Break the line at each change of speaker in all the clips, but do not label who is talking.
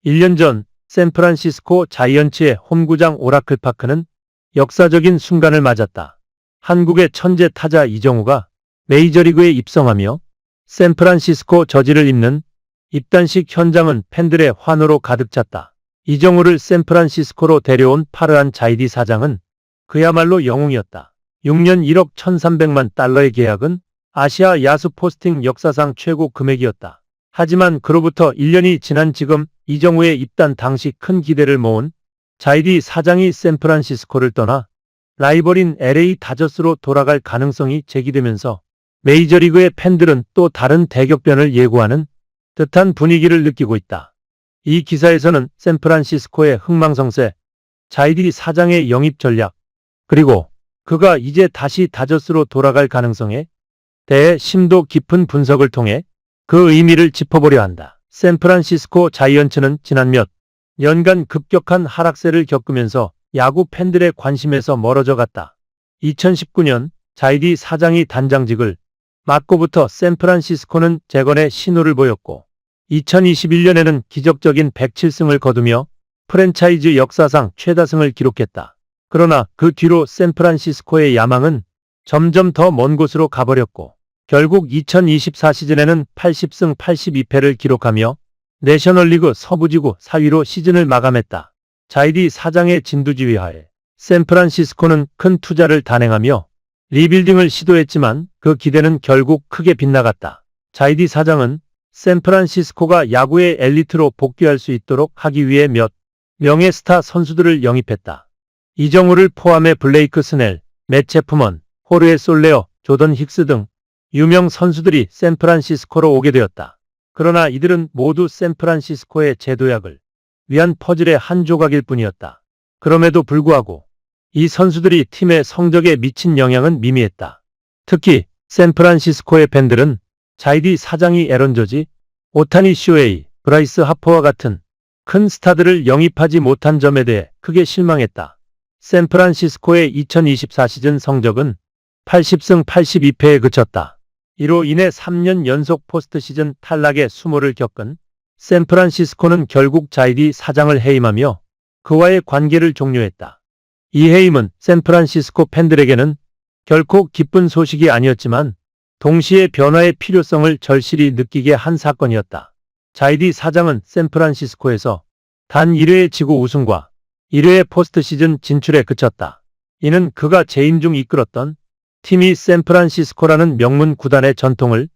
1년 전 샌프란시스코 자이언츠의 홈구장 오라클 파크는 역사적인 순간을 맞았다. 한국의 천재 타자 이정우가 메이저리그에 입성하며 샌프란시스코 저지를 잇는 입단식 현장은 팬들의 환호로 가득 찼다. 이정우를 샌프란시스코로 데려온 파르한 자이디 사장은 그야말로 영웅이었다. 6년 1억 1,300만 달러의 계약은 아시아 야수 포스팅 역사상 최고 금액이었다. 하지만 그로부터 1년이 지난 지금 이정우의 입단 당시 큰 기대를 모은 자이디 사장이 샌프란시스코를 떠나 라이벌인 LA 다저스로 돌아갈 가능성이 제기되면서 메이저리그의 팬들은 또 다른 대격변을 예고하는 듯한 분위기를 느끼고 있다. 이 기사에서는 샌프란시스코의 흥망성쇠, 자이디 사장의 영입 전략, 그리고 그가 이제 다시 다저스로 돌아갈 가능성에 대해 심도 깊은 분석을 통해 그 의미를 짚어보려 한다. 샌프란시스코 자이언츠는 지난 몇 년간 급격한 하락세를 겪으면서 야구 팬들의 관심에서 멀어져 갔다. 2019년 자이디 사장이 단장직을 맡고부터 샌프란시스코는 재건의 신호를 보였고 2021년에는 기적적인 107승을 거두며 프랜차이즈 역사상 최다승을 기록했다. 그러나 그 뒤로 샌프란시스코의 야망은 점점 더 먼 곳으로 가버렸고 결국 2024 시즌에는 80승 82패를 기록하며 내셔널리그 서부지구 4위로 시즌을 마감했다. 자이디 사장의 진두지휘하에 샌프란시스코는 큰 투자를 단행하며 리빌딩을 시도했지만 그 기대는 결국 크게 빗나갔다. 자이디 사장은 샌프란시스코가 야구의 엘리트로 복귀할 수 있도록 하기 위해 몇 명의 스타 선수들을 영입했다. 이정우를 포함해 블레이크 스넬, 맷 체프먼, 호르헤 솔레어, 조던 힉스 등 유명 선수들이 샌프란시스코로 오게 되었다. 그러나 이들은 모두 샌프란시스코의 재도약을 위한 퍼즐의 한 조각일 뿐이었다. 그럼에도 불구하고 이 선수들이 팀의 성적에 미친 영향은 미미했다. 특히 샌프란시스코의 팬들은 자이디 사장이 에런 저지, 오타니 쇼헤이, 브라이스 하퍼와 같은 큰 스타들을 영입하지 못한 점에 대해 크게 실망했다. 샌프란시스코의 2024 시즌 성적은 80승 82패에 그쳤다. 이로 인해 3년 연속 포스트 시즌 탈락의 수모를 겪은 샌프란시스코는 결국 자이디 사장을 해임하며 그와의 관계를 종료했다. 이 해임은 샌프란시스코 팬들에게는 결코 기쁜 소식이 아니었지만 동시에 변화의 필요성을 절실히 느끼게 한 사건이었다. 자이디 사장은 샌프란시스코에서 단 1회의 지구 우승과 1회의 포스트 시즌 진출에 그쳤다. 이는 그가 재임 중 이끌었던 팀이 샌프란시스코라는 명문 구단의 전통을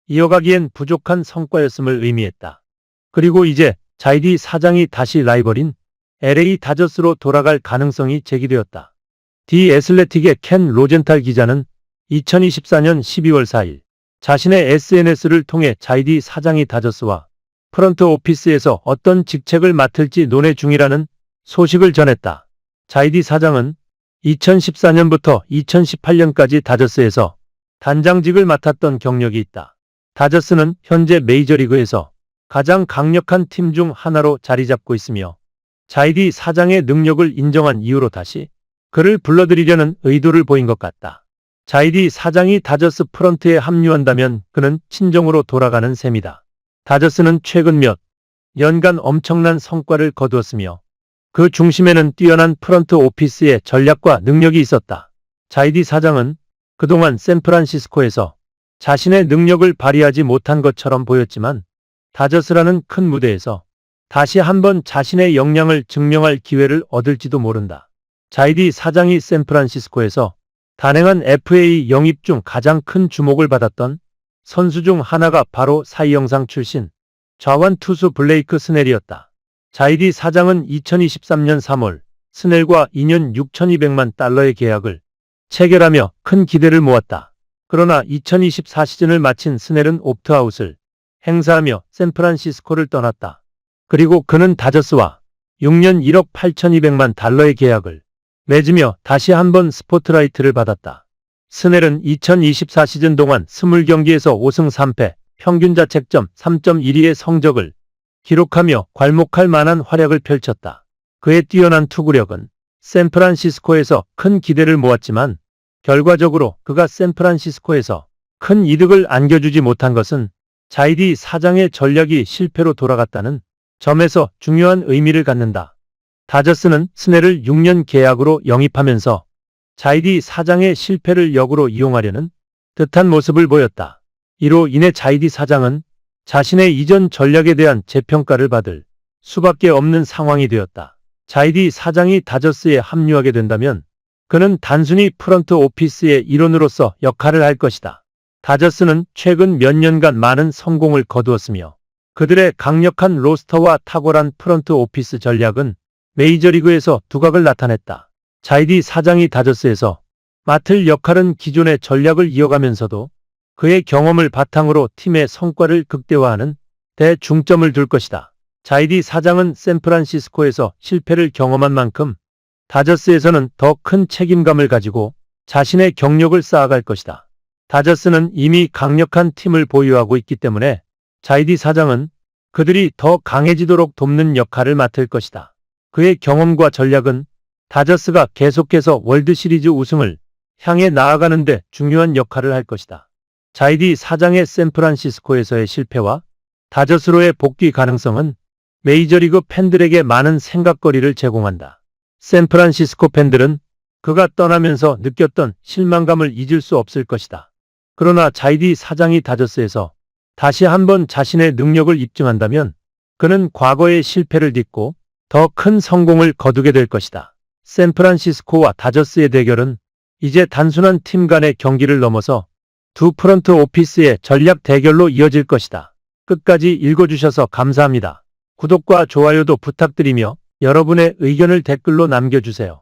이어가기엔 부족한 성과였음을 의미했다. 그리고 이제 자이디 사장이 다시 라이벌인 LA 다저스로 돌아갈 가능성이 제기되었다. 디 애슬레틱의 켄 로젠탈 기자는 2024년 12월 4일 자신의 SNS를 통해 자이디 사장이 다저스와 프런트 오피스에서 어떤 직책을 맡을지 논의 중이라는 소식을 전했다. 자이디 사장은 2014년부터 2018년까지 다저스에서 단장직을 맡았던 경력이 있다. 다저스는 현재 메이저리그에서 가장 강력한 팀 중 하나로 자리 잡고 있으며 자이디 사장의 능력을 인정한 이후로 다시 그를 불러들이려는 의도를 보인 것 같다. 자이디 사장이 다저스 프런트에 합류한다면 그는 친정으로 돌아가는 셈이다. 다저스는 최근 몇 년간 엄청난 성과를 거두었으며 그 중심에는 뛰어난 프런트 오피스의 전략과 능력이 있었다. 자이디 사장은 그동안 샌프란시스코에서 자신의 능력을 발휘하지 못한 것처럼 보였지만 다저스라는 큰 무대에서 다시 한번 자신의 역량을 증명할 기회를 얻을지도 모른다. 자이디 사장이 샌프란시스코에서 단행한 FA 영입 중 가장 큰 주목을 받았던 선수 중 하나가 바로 사이 영상 출신 좌완 투수 블레이크 스넬이었다. 자이디 사장은 2023년 3월 스넬과 2년 6,200만 달러의 계약을 체결하며 큰 기대를 모았다. 그러나 2024 시즌을 마친 스넬은 옵트아웃을 행사하며 샌프란시스코를 떠났다. 그리고 그는 다저스와 6년 1억 8,200만 달러의 계약을 맺으며 다시 한번 스포트라이트를 받았다. 스넬은 2024 시즌 동안 20경기에서 5승 3패, 평균 자책점 3.12의 성적을 기록하며 괄목할 만한 활약을 펼쳤다. 그의 뛰어난 투구력은 샌프란시스코에서 큰 기대를 모았지만 결과적으로 그가 샌프란시스코에서 큰 이득을 안겨주지 못한 것은 자이디 사장의 전략이 실패로 돌아갔다는 점에서 중요한 의미를 갖는다. 다저스는 스넬을 6년 계약으로 영입하면서 자이디 사장의 실패를 역으로 이용하려는 듯한 모습을 보였다. 이로 인해 자이디 사장은 자신의 이전 전략에 대한 재평가를 받을 수밖에 없는 상황이 되었다. 자이디 사장이 다저스에 합류하게 된다면 그는 단순히 프런트 오피스의 일원으로서 역할을 할 것이다. 다저스는 최근 몇 년간 많은 성공을 거두었으며 그들의 강력한 로스터와 탁월한 프런트 오피스 전략은 메이저리그에서 두각을 나타냈다. 자이디 사장이 다저스에서 맡을 역할은 기존의 전략을 이어가면서도 그의 경험을 바탕으로 팀의 성과를 극대화하는 대중점을 둘 것이다. 자이디 사장은 샌프란시스코에서 실패를 경험한 만큼 다저스에서는 더 큰 책임감을 가지고 자신의 경력을 쌓아갈 것이다. 다저스는 이미 강력한 팀을 보유하고 있기 때문에 자이디 사장은 그들이 더 강해지도록 돕는 역할을 맡을 것이다. 그의 경험과 전략은 다저스가 계속해서 월드시리즈 우승을 향해 나아가는 데 중요한 역할을 할 것이다. 자이디 사장의 샌프란시스코에서의 실패와 다저스로의 복귀 가능성은 메이저리그 팬들에게 많은 생각거리를 제공한다. 샌프란시스코 팬들은 그가 떠나면서 느꼈던 실망감을 잊을 수 없을 것이다. 그러나 자이디 사장이 다저스에서 다시 한번 자신의 능력을 입증한다면 그는 과거의 실패를 딛고 더 큰 성공을 거두게 될 것이다. 샌프란시스코와 다저스의 대결은 이제 단순한 팀 간의 경기를 넘어서 두 프런트 오피스의 전략 대결로 이어질 것이다. 끝까지 읽어주셔서 감사합니다. 구독과 좋아요도 부탁드리며 여러분의 의견을 댓글로 남겨주세요.